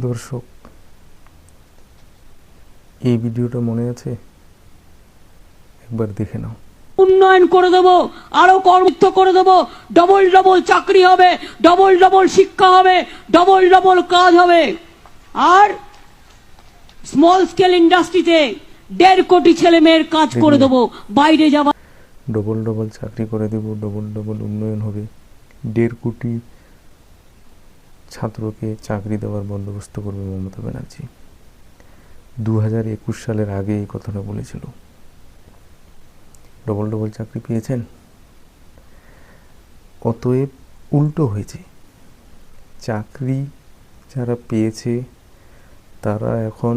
দর্শক, এই ভিডিওটা মনে আছে? একবার দেখে নাও। উন্নয়ন করে দেব, আরো কর্মুক্ত করে দেব, ডবল ডবল চাকরি হবে, ডবল ডবল শিক্ষা হবে, ডবল ডবল কাজ হবে। আর স্মল স্কেল ইন্ডাস্ট্রিতে 1.5 কোটি ছেলে মেয়ের কাজ করে দেব। বাইরে যাওয়া ডবল ডবল চাকরি করে দেব, ডবল ডবল উন্নয়ন হবে, 1.5 কোটি ছাত্রকে চাকরি দেওয়ার বন্দোবস্ত করবে মমতা ব্যানার্জি। 2021 সালের আগে এই কথাটা বলেছিল। ডবল ডবল চাকরি পেয়েছেন? অতএব উল্টো হয়েছে। চাকরি যারা পেয়েছে তারা এখন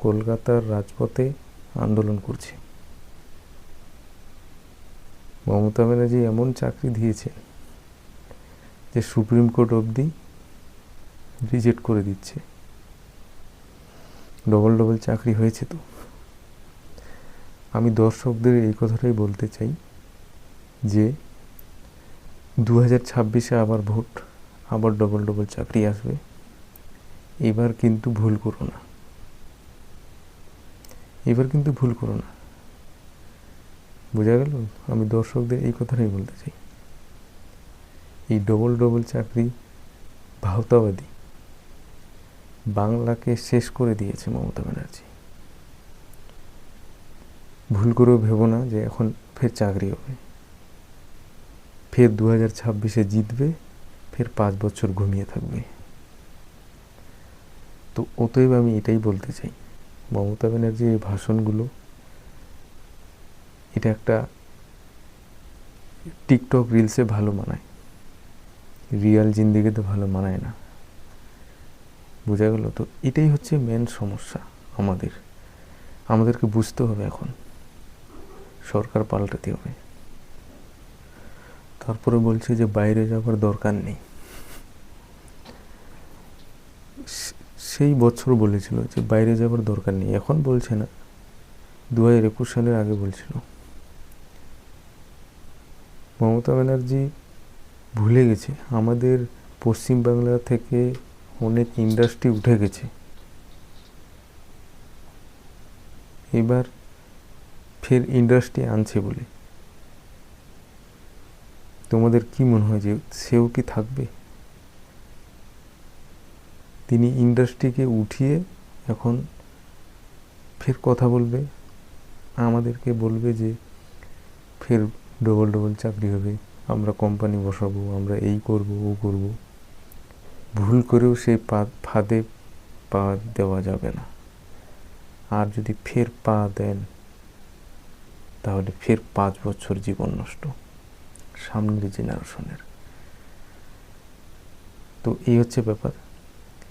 কলকাতার রাজপথে আন্দোলন করছে। মমতা ব্যানার্জি এমন চাকরি দিয়েছে যে সুপ্রিম কোর্ট অবধি রিজেক্ট করে দিচ্ছে। ডবল ডবল চাকরি হয়েছে তো। আমি দর্শকদের এই কথাটাই বলতে চাই যে 2026-এ আবার ভোট, আবার ডবল ডবল চাকরি আসবে। এবার কিন্তু ভুল করো না, এবার কিন্তু ভুল করো না। বোঝা গেল? আমি দর্শকদের এই কথাটাই বলতে চাই। এই ডবল ডবল চাকরি ভাওতাবাদী, বাংলাকে শেষ করে দিয়েছে মমতা ব্যানার্জি। ভুল করেও ভেবো না যে এখন ফের চাকরি হবে, ফের 2026-এ জিতবে, ফের 5 বছর ঘুমিয়ে থাকবে। তো অতএব আমি এটাই বলতে চাই, মমতা ব্যানার্জির এই ভাষণগুলো, এটা একটা টিকটক রিলসে ভালো মানায়, রিয়াল জিন্দিগিতে ভালো মানায় না। বোঝা গেল তো? এটাই হচ্ছে মেন সমস্যা। আমাদেরকে বুঝতে হবে, এখন সরকার পাল্টাতে হবে। তারপরে বলছে যে বাইরে যাওয়ার দরকার নেই। সেই বছর বলেছিল যে বাইরে যাওয়ার দরকার নেই, এখন বলছে না, 2021 সালের আগে বলছিল। মমতা ব্যানার্জি ভুলে গেছে আমাদের পশ্চিমবাংলা থেকে অনেক ইন্ডাস্ট্রি উঠে গেছে। এবার ফের ইন্ডাস্ট্রি আনছে বলে তোমাদের কি মনে হয় যে সেও কি থাকবে? তিনি ইন্ডাস্ট্রিকে উঠিয়ে এখন ফের কথা বলবে, আমাদেরকে বলবে যে ফের ডবল ডবল চাকরি হবে, আমরা কোম্পানি বসাবো, আমরা এই করব ও করব। ভুল করেও সেই ফাঁদে পা দেওয়া যাবে না। আর যদি ফের পা দেন তাহলে ফের 5 বছর জীবন নষ্ট সামনের জেনারেশনের। তো এই হচ্ছে ব্যাপার।